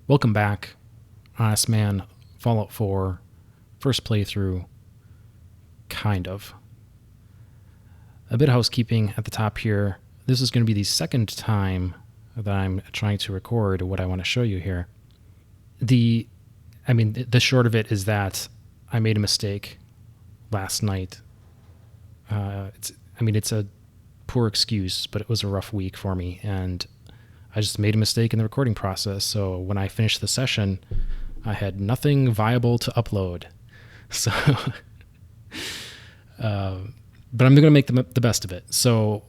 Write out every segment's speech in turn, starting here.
Welcome back, Honestman, Fallout 4, first playthrough, kind of. A bit of housekeeping at the top here. This is going to be the second time that I'm trying to record what I want to show you here. The short of it is that I made a mistake last night. It's a poor excuse, but it was a rough week for me, and I just made a mistake in the recording process. So when I finished the session, I had nothing viable to upload. So, but I'm going to make the best of it. So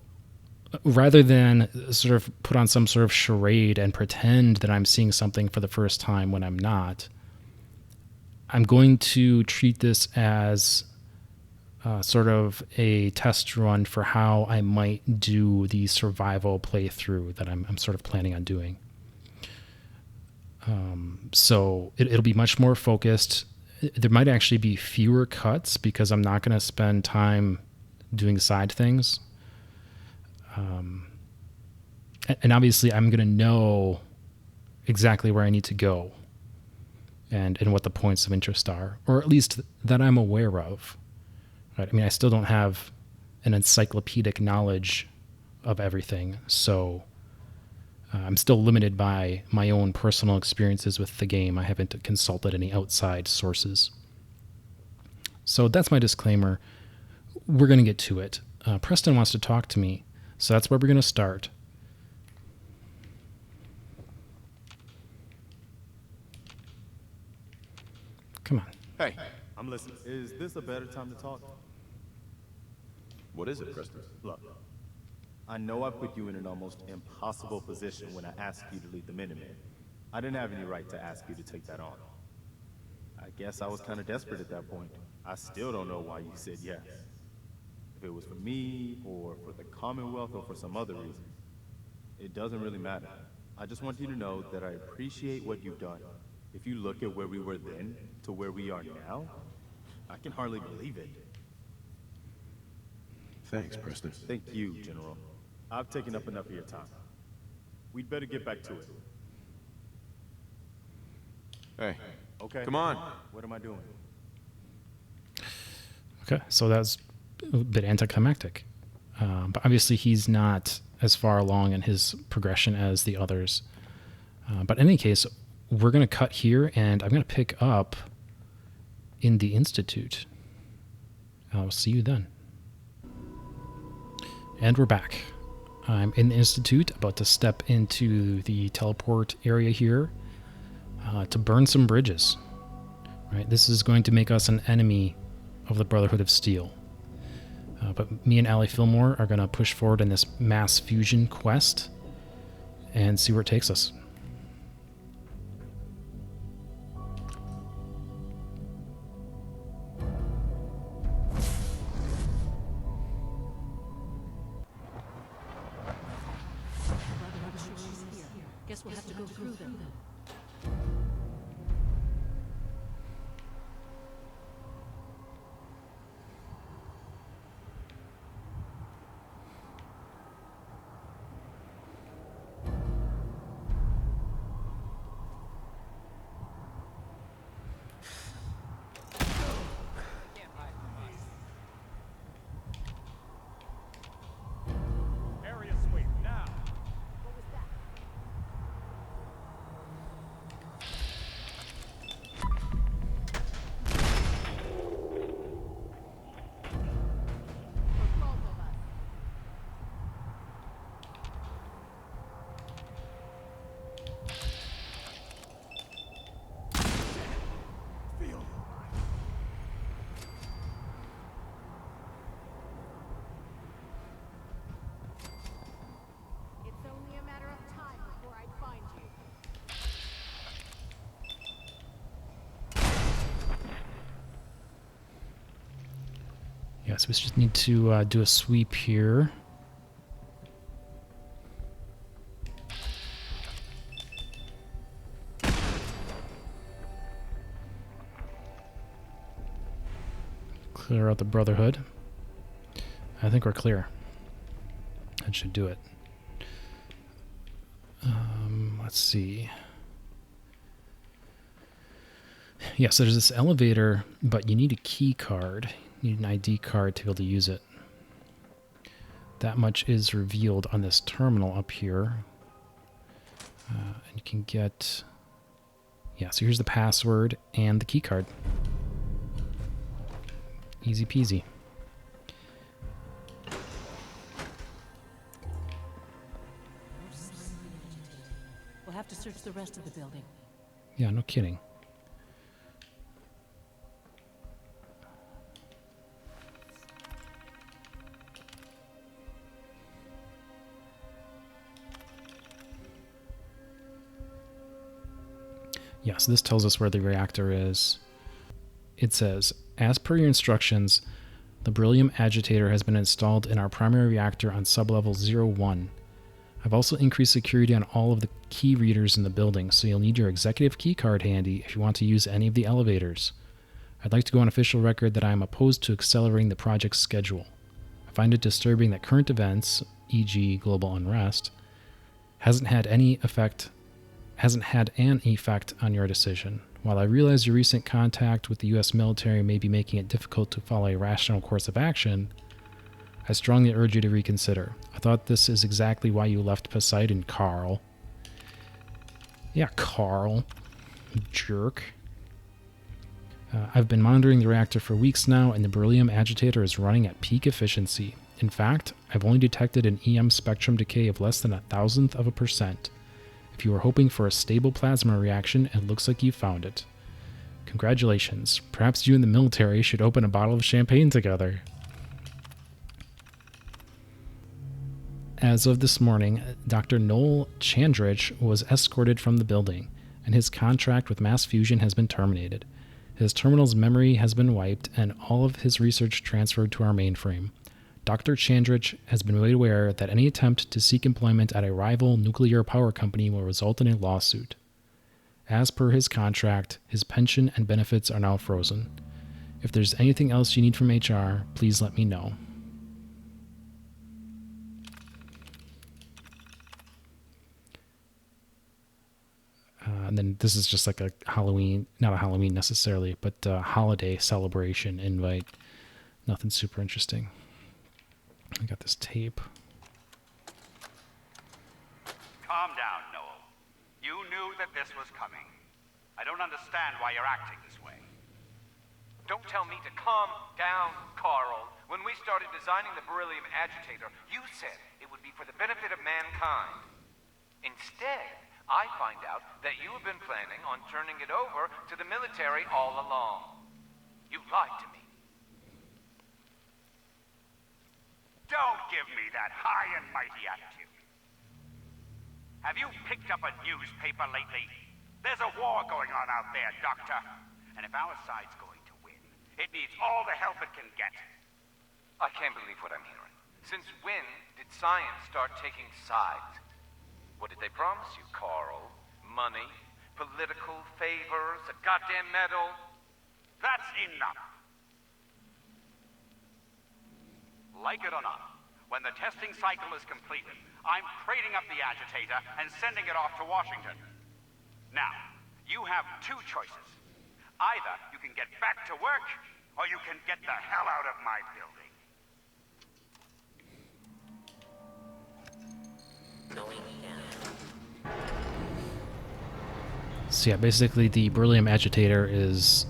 rather than sort of put on some sort of charade and pretend that I'm seeing something for the first time when I'm not, I'm going to treat this as sort of a test run for how I might do the survival playthrough that I'm sort of planning on doing. So it'll be much more focused. There might actually be fewer cuts because I'm not going to spend time doing side things. And obviously I'm going to know exactly where I need to go and what the points of interest are, or at least that I'm aware of. Right? I mean, I still don't have an encyclopedic knowledge of everything, so I'm still limited by my own personal experiences with the game. I haven't consulted any outside sources. So that's my disclaimer. We're going to get to it. Preston wants to talk to me, so that's where we're going to start. Come on. Hey, I'm listening. Is this a better time to talk? What is it, Preston? Look, I know I put you in an almost impossible position when I asked you to lead the Minutemen. I didn't have any right to ask you to take that on. I guess I was kind of desperate at that point. I still don't know why you said yes. If it was for me, or for the Commonwealth, or for some other reason, it doesn't really matter. I just want you to know that I appreciate what you've done. If you look at where we were then to where we are now, I can hardly believe it. Thanks, Preston. Thank you, General. I've taken up enough of your time. We'd better get back to it. Hey, Okay. come on. What am I doing? Okay, so that's a bit anticlimactic. But obviously he's not as far along in his progression as the others. But in any case, we're going to cut here, and I'm going to pick up in the Institute. I'll see you then. And we're back. I'm in the Institute, about to step into the teleport area here to burn some bridges. Right, this is going to make us an enemy of the Brotherhood of Steel. But me and Allie Fillmore are going to push forward in this mass fusion quest and see where it takes us. Guess we'll have to go through them. Area sweep now. It's only a matter of time before I find you. Yes, we just need to do a sweep here. Clear out the Brotherhood. I think we're clear. That should do it. Let's see. Yeah, so there's this elevator, but you need a key card. You need an ID card to be able to use it. That much is revealed on this terminal up here. And you can get... Yeah, so here's the password and the key card. Easy peasy. We'll have to search the rest of the building. Yeah, no kidding. Yeah, so this tells us where the reactor is. It says, as per your instructions, the Beryllium Agitator has been installed in our primary reactor on sublevel 01. I've also increased security on all of the key readers in the building, so you'll need your executive key card handy if you want to use any of the elevators. I'd like to go on official record that I am opposed to accelerating the project's schedule. I find it disturbing that current events, e.g. global unrest, hasn't had an effect on your decision. While I realize your recent contact with the U.S. military may be making it difficult to follow a rational course of action, I strongly urge you to reconsider. I thought this is exactly why you left Poseidon, Carl. Yeah, Carl. You jerk. I've been monitoring the reactor for weeks now, and the Beryllium Agitator is running at peak efficiency. In fact, I've only detected an EM spectrum decay of less than 0.001%. If you were hoping for a stable plasma reaction, it looks like you found it. Congratulations. Perhaps you and the military should open a bottle of champagne together. As of this morning, Dr. Noel Chandrich was escorted from the building, and his contract with Mass Fusion has been terminated. His terminal's memory has been wiped, and all of his research transferred to our mainframe. Dr. Chandrich has been made aware that any attempt to seek employment at a rival nuclear power company will result in a lawsuit. As per his contract, his pension and benefits are now frozen. If there's anything else you need from HR, please let me know. And then this is just like a Halloween, not a Halloween necessarily, but a holiday celebration invite. Nothing super interesting. I got this tape. Calm down, Noel. You knew that this was coming. I don't understand why you're acting this way. Don't tell me to calm down, Carl. When we started designing the Beryllium Agitator, you said it would be for the benefit of mankind. Instead, I find out that you have been planning on turning it over to the military all along. You lied to me. Don't give me that high and mighty attitude. Have you picked up a newspaper lately? There's a war going on out there, Doctor. And if our side's going to win, it needs all the help it can get. I can't believe what I'm hearing. Since when did science start taking sides? What did they promise you, Carl? Money? Political favors? A goddamn medal? That's enough. Like it or not, when the testing cycle is completed, I'm crating up the agitator and sending it off to Washington. Now, you have two choices. Either you can get back to work, or you can get the hell out of my building. So yeah, basically the Beryllium Agitator is,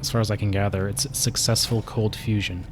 as far as I can gather, it's successful cold fusion.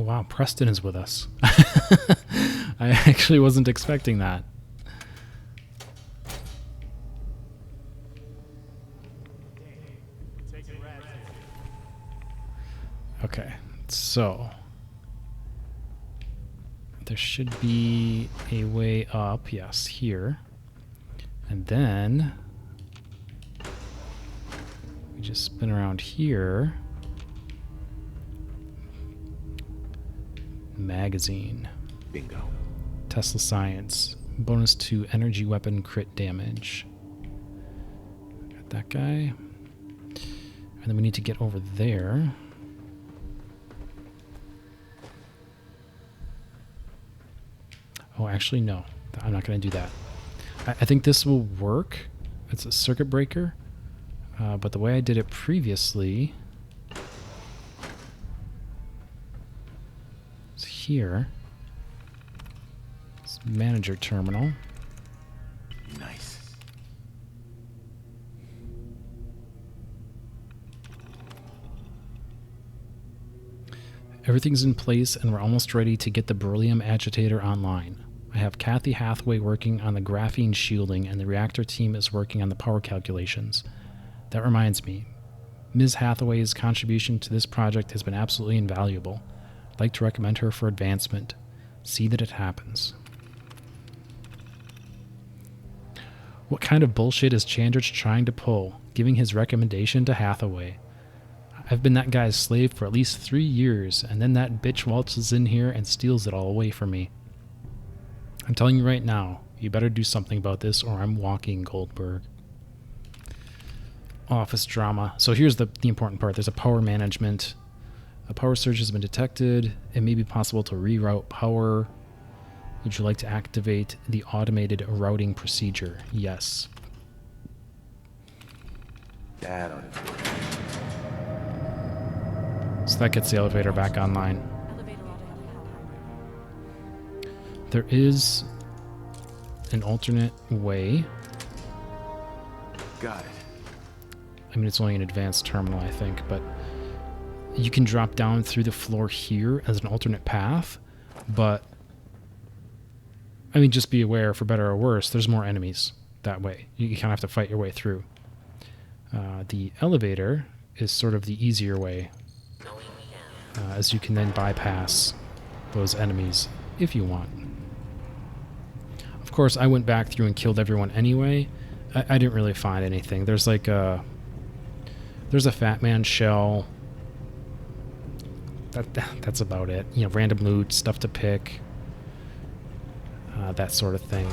wow, Preston is with us. I actually wasn't expecting that. Okay, so there should be a way up, yes, here. And then we just spin around here. Magazine. Bingo. Tesla Science. Bonus to energy weapon crit damage. Got that guy. And then we need to get over there. Oh, actually, no. I'm not going to do that. I think this will work. It's a circuit breaker. But the way I did it previously is here. It's manager terminal. Nice. Everything's in place and we're almost ready to get the Beryllium Agitator online. I have Kathy Hathaway working on the graphene shielding and the reactor team is working on the power calculations. That reminds me, Ms. Hathaway's contribution to this project has been absolutely invaluable. I'd like to recommend her for advancement. See that it happens. What kind of bullshit is Chandrich trying to pull, giving his recommendation to Hathaway? I've been that guy's slave for at least 3 years, and then that bitch waltzes in here and steals it all away from me. I'm telling you right now, you better do something about this or I'm walking Goldberg. Office drama. So here's the important part. There's a power management. A power surge has been detected. It may be possible to reroute power. Would you like to activate the automated routing procedure? Yes. That ought to do it. So that gets the elevator back online. Elevator automatic power. There is an alternate way. Got it. I mean, it's only an advanced terminal, I think, but you can drop down through the floor here as an alternate path, but I mean, just be aware, for better or worse, there's more enemies that way. You kind of have to fight your way through. The elevator is sort of the easier way, as you can then bypass those enemies if you want. Of course, I went back through and killed everyone anyway. I didn't really find anything. There's like there's a Fat Man shell. That's about it. You know, random loot, stuff to pick, that sort of thing.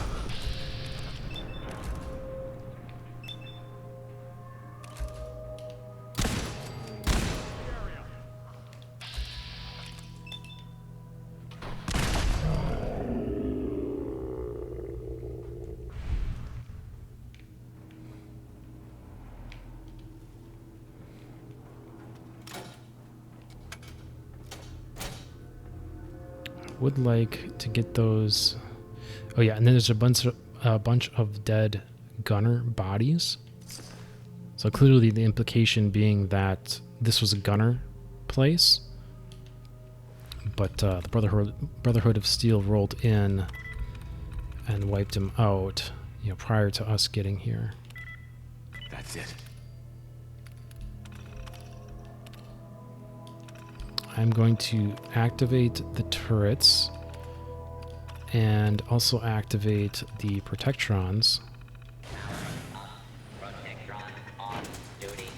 Would like to get those. Oh yeah, and then there's a bunch of dead gunner bodies. So clearly the implication being that this was a gunner place, but the Brotherhood of Steel rolled in and wiped him out, you know, prior to us getting here. That's it. I'm going to activate the turrets and also activate the protectrons. Protectron on duty.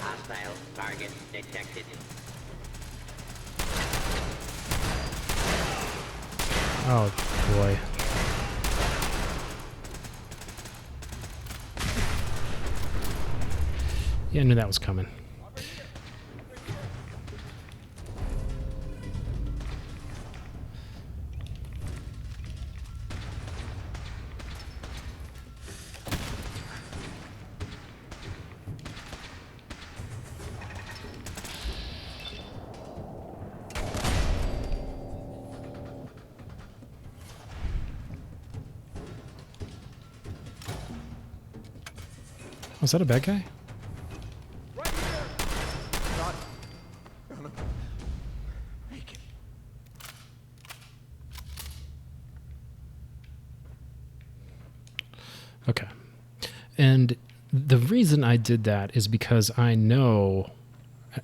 Hostile target detected. Oh boy. Yeah, I knew that was coming. Was that a bad guy? Right here! Okay. And the reason I did that is because I know...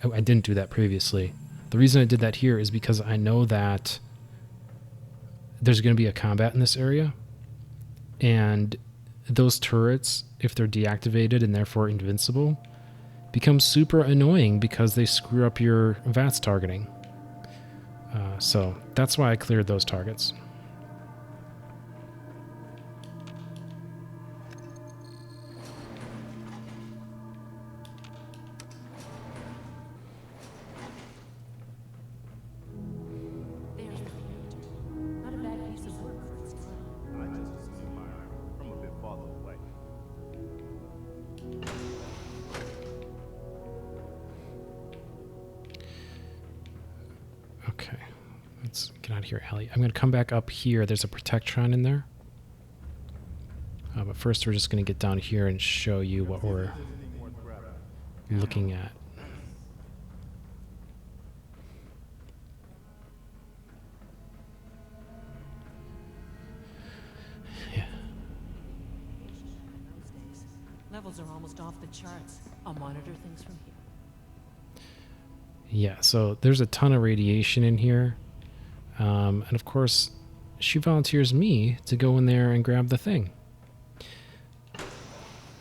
I didn't do that previously. The reason I did that here is because I know that there's going to be a combat in this area. And those turrets, if they're deactivated and therefore invincible, become super annoying because they screw up your VATS targeting. So that's why I cleared those targets. There's the reactor. Not a bad piece of work for its time. I just assumed mine from a bit farther away. Okay. Let's get out of here, Allie. I'm going to come back up here. There's a Protectron in there. But first we're just going to get down here and show you what we're looking at. Yeah. Those days, levels are almost off the charts. I'll monitor things from here. Yeah, so there's a ton of radiation in here. And of course, she volunteers me to go in there and grab the thing.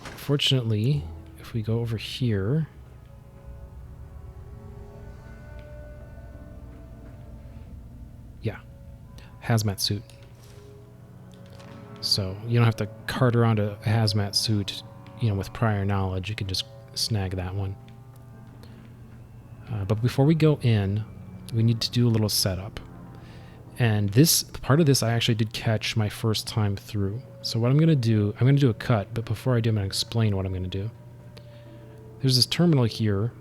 Fortunately, if we go over here... Yeah, hazmat suit. So you don't have to cart around a hazmat suit, with prior knowledge. You can just snag that one. But before we go in, we need to do a little setup. And this part of this I actually did catch my first time through. So what I'm going to do, I'm going to do a cut, but before I do, I'm going to explain what I'm going to do. There's this terminal here,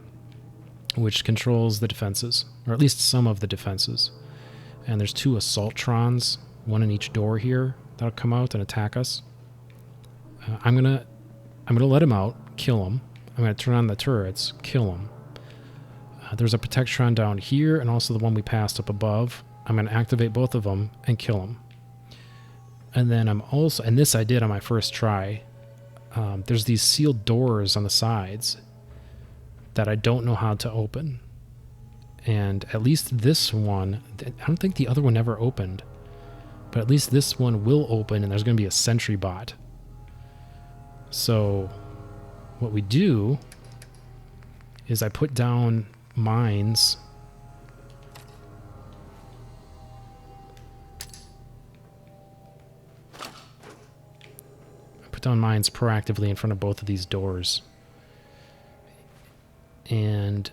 which controls the defenses, or at least some of the defenses. And there's 2 assaultrons, one in each door here, that'll come out and attack us. I'm gonna let him out, kill him. I'm going to turn on the turrets, kill him. There's a Protectron down here, and also the one we passed up above. I'm going to activate both of them and kill them. And then I'm also, and this I did on my first try, there's these sealed doors on the sides that I don't know how to open. And at least this one, I don't think the other one ever opened, but at least this one will open, and there's going to be a sentry bot. So what we do is I put down mines. Put down mines proactively in front of both of these doors. And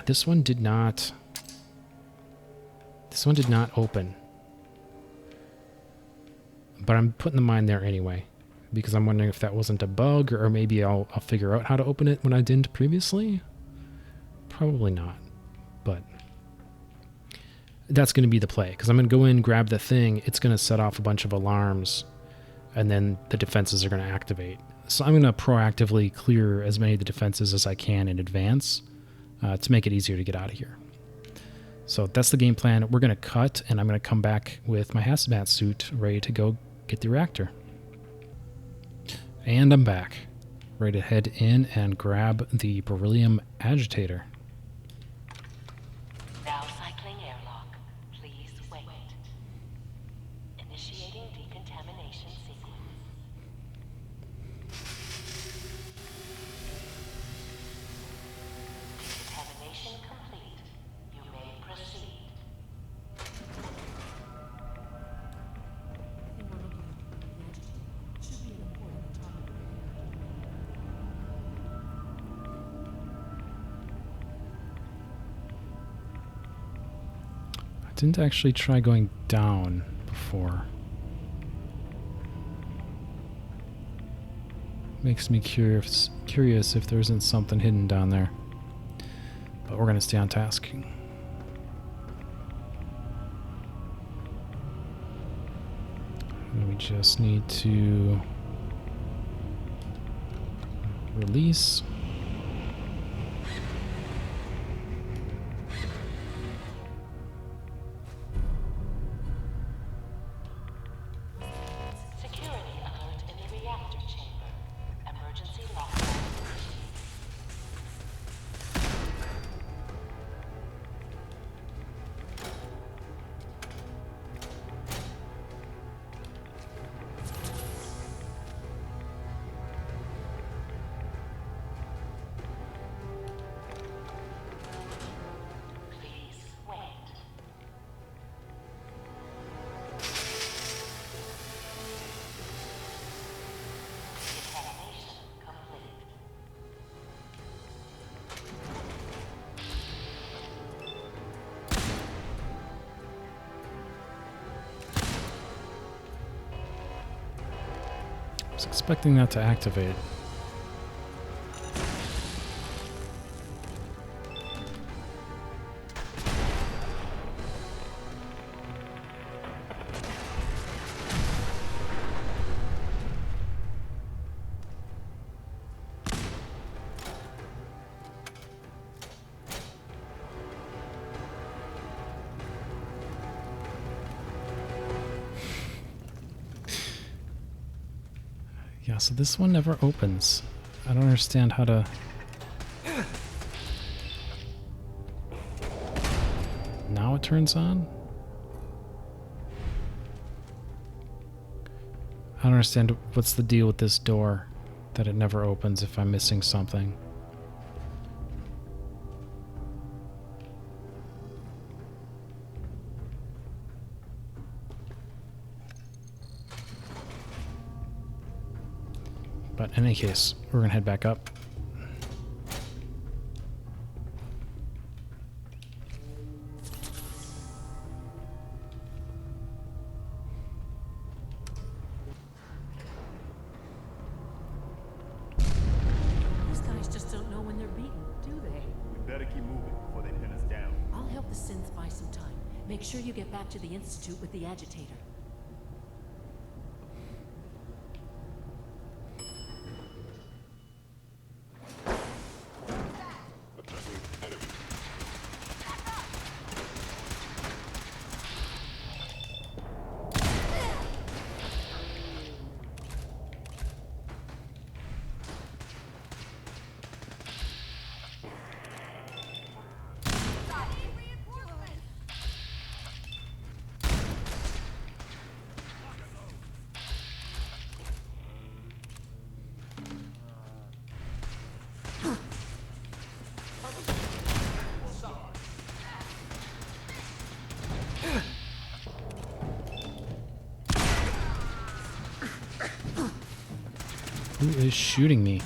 this one did not open. But I'm putting the mine there anyway, because I'm wondering if that wasn't a bug, or maybe I'll figure out how to open it when I didn't previously. Probably not, but that's going to be the play, because I'm going to go in, grab the thing, it's going to set off a bunch of alarms, and then the defenses are going to activate. So I'm going to proactively clear as many of the defenses as I can in advance to make it easier to get out of here. So that's the game plan. We're going to cut, and I'm going to come back with my hazmat suit ready to go get the reactor. And I'm back, ready to head in and grab the Beryllium Agitator. Now cycling airlock. Please wait. Initiating decontamination sequence. Decontamination complete. You may proceed. Thing we're looking at, the agitator, should be an important topic. I didn't actually try going down before. Makes me curious if there isn't something hidden down there. But we're going to stay on task. And we just need to release. Security alert was expecting that to activate. Yeah, so this one never opens. I don't understand how to... Now it turns on? I don't understand what's the deal with this door, that it never opens if I'm missing something. But in any case, we're gonna head back up. These guys just don't know when they're beaten, do they? We better keep moving before they pin us down. I'll help the synths buy some time. Make sure you get back to the Institute with the agitator. Who is shooting me?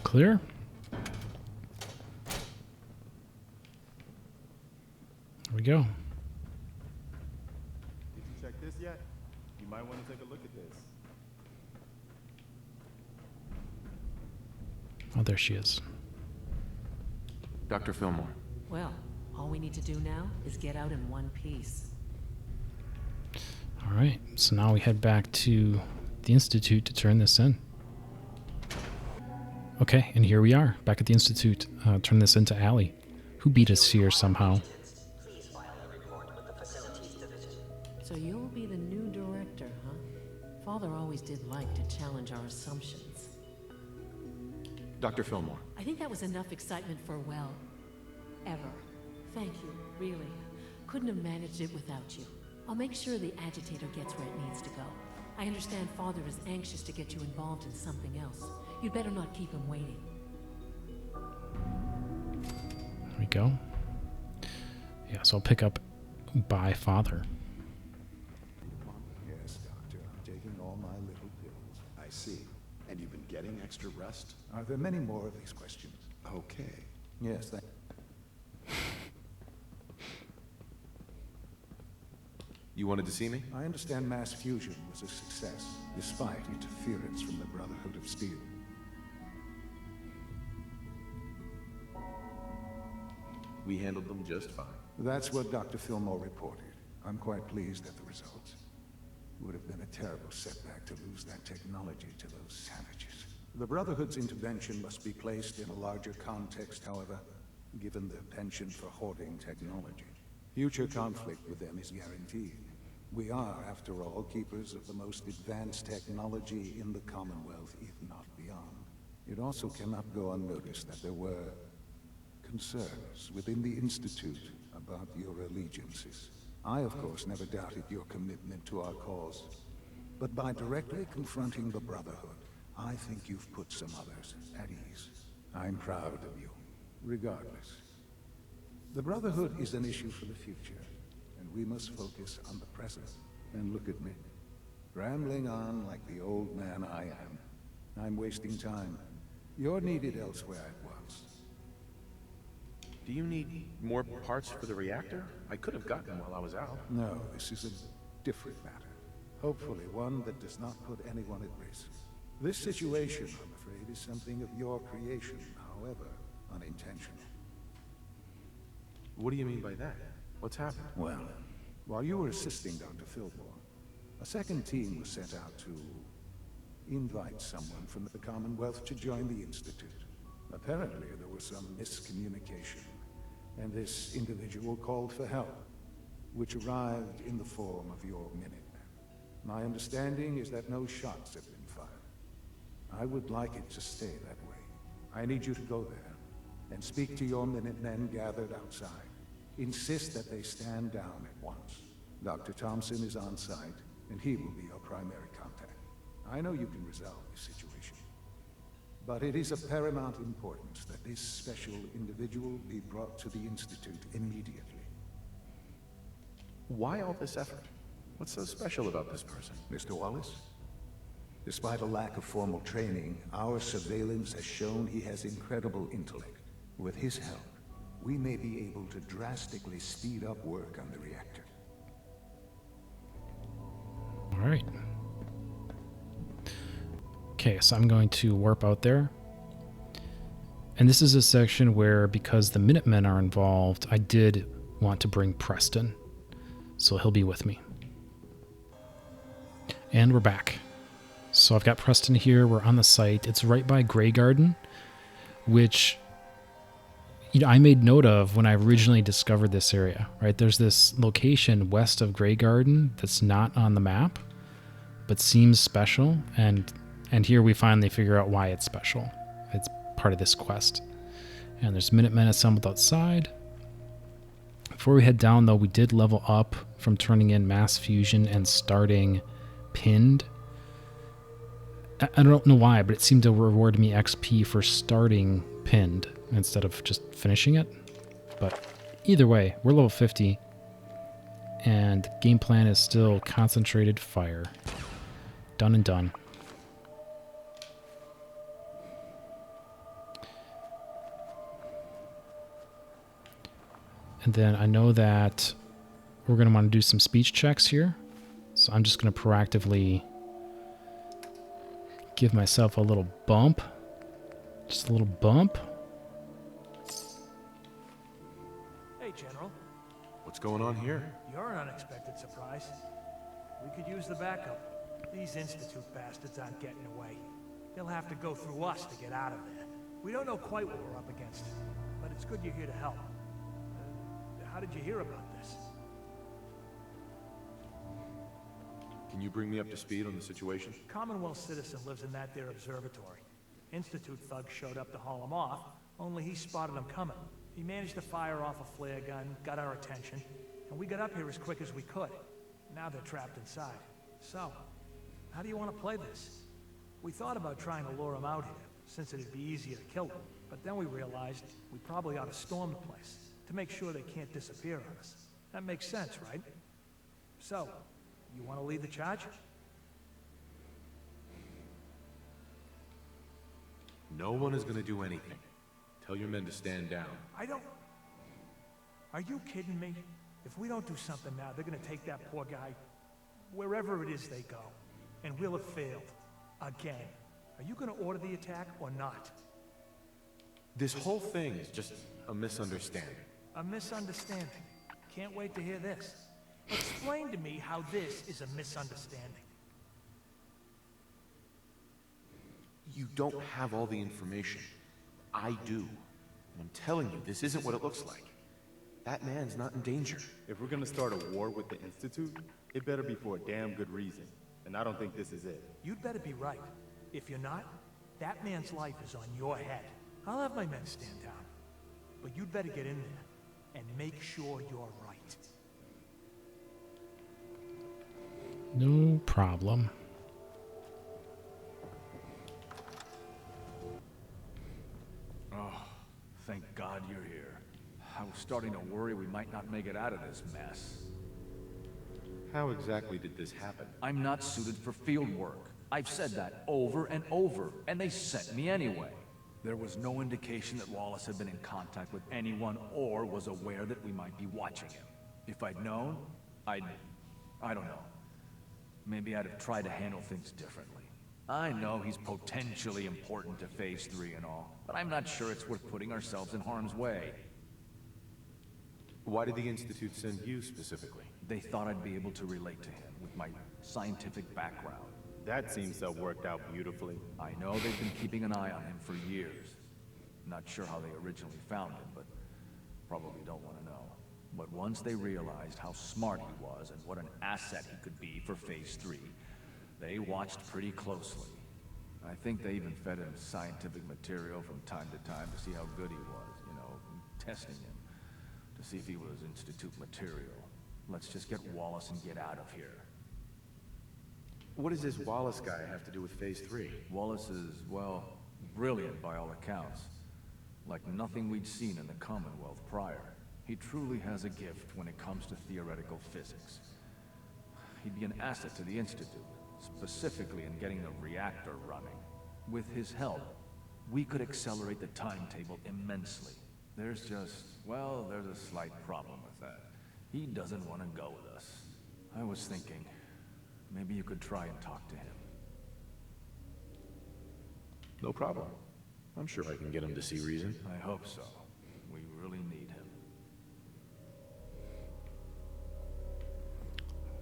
Clear? There we go. Did you check this yet? You might want to take a look at this. Oh, there she is. Dr. Fillmore. Well, all we need to do now is get out in one piece. All right, so now we head back to the Institute to turn this in. Okay, and here we are, back at the Institute. Turn this into Allie, who beat us here somehow. So you'll be the new director, huh? Father always did like to challenge our assumptions. Dr. Fillmore. I think that was enough excitement for, well, ever. Thank you, really. Couldn't have managed it without you. I'll make sure the agitator gets where it needs to go. I understand Father is anxious to get you involved in something else. You'd better not keep him waiting. There we go. Yeah, so I'll pick up by Father. Yes, Doctor. I'm taking all my little pills. I see. And you've been getting extra rest? Are there many more of these questions? Okay. Yes, You wanted to see me? I understand mass fusion was a success, despite interference from the Brotherhood of Steel. We handled them just fine. That's what Dr. Fillmore reported. I'm quite pleased at the results. Would have been a terrible setback to lose that technology to those savages. The Brotherhood's intervention must be placed in a larger context, however, given their penchant for hoarding technology. Future conflict with them is guaranteed. We are, after all, keepers of the most advanced technology in the Commonwealth, if not beyond. It also cannot go unnoticed that there were concerns within the Institute about your allegiances. I, of course, never doubted your commitment to our cause. But by directly confronting the Brotherhood, I think you've put some others at ease. I'm proud of you, regardless. The Brotherhood is an issue for the future, and we must focus on the present. And look at me, rambling on like the old man I am. I'm wasting time. You're needed elsewhere at once. Do you need more parts for the reactor? I could have gotten them while I was out. No, this is a different matter. Hopefully one that does not put anyone at risk. This situation, I'm afraid, is something of your creation, however unintentional. What do you mean by that? What's happened? Well, while you were assisting Dr. Fillmore, a second team was sent out to invite someone from the Commonwealth to join the Institute. Apparently, there was some miscommunication, and this individual called for help, which arrived in the form of your Minutemen. My understanding is that no shots have been fired. I would like it to stay that way. I need you to go there and speak to your Minutemen gathered outside. Insist that they stand down at once. Dr. Thompson is on site, and he will be your primary contact. I know you can resolve this situation, but it is of paramount importance that this special individual be brought to the Institute immediately. Why all this effort? What's so special about this person? Mr. Wallace? Despite a lack of formal training, our surveillance has shown he has incredible intellect. With his help, we may be able to drastically speed up work on the reactor. All right. Okay, so I'm going to warp out there. And this is a section where, because the Minutemen are involved, I did want to bring Preston. So he'll be with me. And we're back. So I've got Preston here. We're on the site. It's right by Grey Garden, which, you know, I made note of when I originally discovered this area, right? There's this location west of Grey Garden that's not on the map, but seems special. And here we finally figure out why it's special. It's part of this quest. And there's Minutemen assembled outside. Before we head down, though, we did level up from turning in mass fusion and starting pinned. I don't know why, but it seemed to reward me XP for starting pinned instead of just finishing it. But either way, we're level 50. And game plan is still concentrated fire. Done and done. And then I know that we're going to want to do some speech checks here. So I'm just going to proactively give myself a little bump. Just a little bump. Hey, General. What's going on here? You're an unexpected surprise. We could use the backup. These Institute bastards aren't getting away. They'll have to go through us to get out of there. We don't know quite what we're up against, but it's good you're here to help. How did you hear about this? Can you bring me up to speed on the situation? Commonwealth citizen lives in that there observatory. Institute thugs showed up to haul him off, only he spotted them coming. He managed to fire off a flare gun, got our attention, and we got up here as quick as we could. Now they're trapped inside. So, how do you want to play this? We thought about trying to lure them out here, since it'd be easier to kill them. But then we realized we probably ought to storm the place, to make sure they can't disappear on us. That makes sense, right? So, you want to lead the charge? No one is going to do anything. Tell your men to stand down. Are you kidding me? If we don't do something now, they're going to take that poor guy wherever it is they go. And we'll have failed. Again. Are you going to order the attack or not? This whole thing is just a misunderstanding. A misunderstanding. Can't wait to hear this. Explain to me how this is a misunderstanding. You don't have all the information. I do. And I'm telling you, this isn't what it looks like. That man's not in danger. If we're gonna start a war with the Institute, it better be for a damn good reason. And I don't think this is it. You'd better be right. If you're not, that man's life is on your head. I'll have my men stand down. But you'd better get in there and make sure you're right. No problem. Oh, thank God you're here. I was starting to worry we might not make it out of this mess. How exactly did this happen? I'm not suited for field work. I've said that over and over, and they sent me anyway. There was no indication that Wallace had been in contact with anyone or was aware that we might be watching him. If I'd known, I don't know. Maybe I'd have tried to handle things differently. I know he's potentially important to Phase 3 and all, but I'm not sure it's worth putting ourselves in harm's way. Why did the Institute send you specifically? They thought I'd be able to relate to him with my scientific background. That seems to have worked out beautifully. I know they've been keeping an eye on him for years. Not sure how they originally found him, but probably don't want to know. But once they realized how smart he was and what an asset he could be for Phase 3, they watched pretty closely. I think they even fed him scientific material from time to time to see how good he was, you know, testing him, to see if he was Institute material. Let's just get Wallace and get out of here. What does this Wallace guy have to do with Phase 3? Wallace is, well, brilliant by all accounts. Like nothing we'd seen in the Commonwealth prior. He truly has a gift when it comes to theoretical physics. He'd be an asset to the Institute, specifically in getting the reactor running. With his help, we could accelerate the timetable immensely. There's just, well, there's a slight problem with that. He doesn't want to go with us. I was thinking, maybe you could try and talk to him. No problem. I'm sure I can get him to see reason. I hope so. We really need him.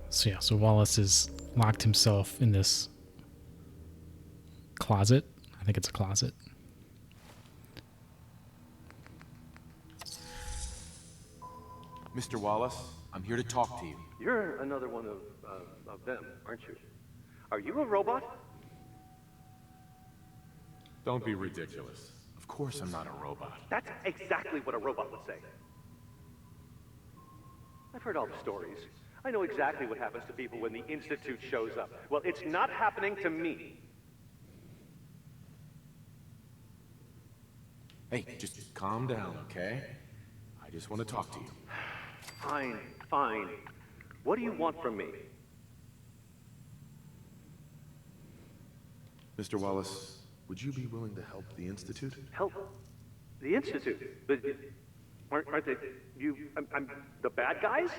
So yeah, so Wallace has locked himself in this closet. I think it's a closet. Mr. Wallace, I'm here to talk to you. You're another one of them, aren't you? Are you a robot? Don't be ridiculous. Of course I'm not a robot. That's exactly what a robot would say. I've heard all the stories. I know exactly what happens to people when the Institute shows up. Well, it's not happening to me. Hey, just calm down, okay? I just want to talk to you. Fine, fine. What do you want from me? Mr. Wallace, would you be willing to help the Institute? Help? The Institute? But aren't they... I'm the bad guys?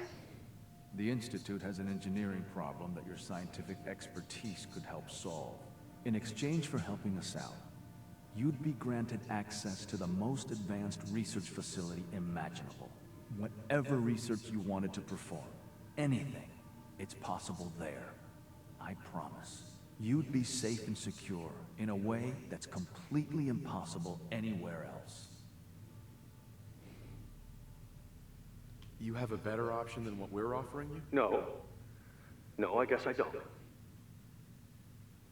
The Institute has an engineering problem that your scientific expertise could help solve. In exchange for helping us out, you'd be granted access to the most advanced research facility imaginable. Whatever research you wanted to perform, anything, it's possible there. I promise. You'd be safe and secure in a way that's completely impossible anywhere else. You have a better option than what we're offering you? No. No, I guess I don't.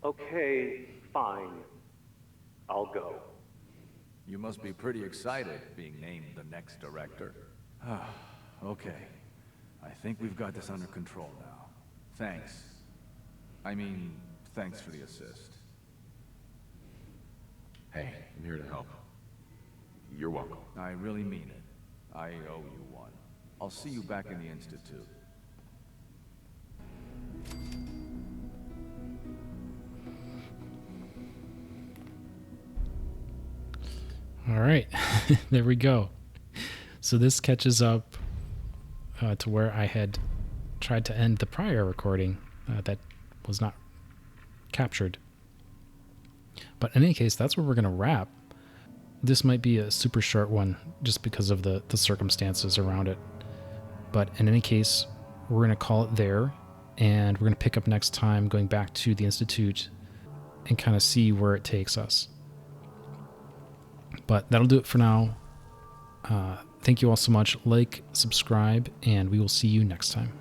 Okay, fine. I'll go. You must be pretty excited being named the next director. Okay. I think we've got this under control now. Thanks. I mean, thanks for the assist. Hey, I'm here to help. You're welcome. I really mean it. I owe you one. I'll see you back in the Institute. All right, there we go. So this catches up to where I had tried to end the prior recording that was not captured. But in any case, that's where we're going to wrap. This might be a super short one just because of the circumstances around it. But in any case, we're going to call it there, and we're going to pick up next time going back to the Institute and kind of see where it takes us. But that'll do it for now. Thank you all so much. Like, subscribe, and we will see you next time.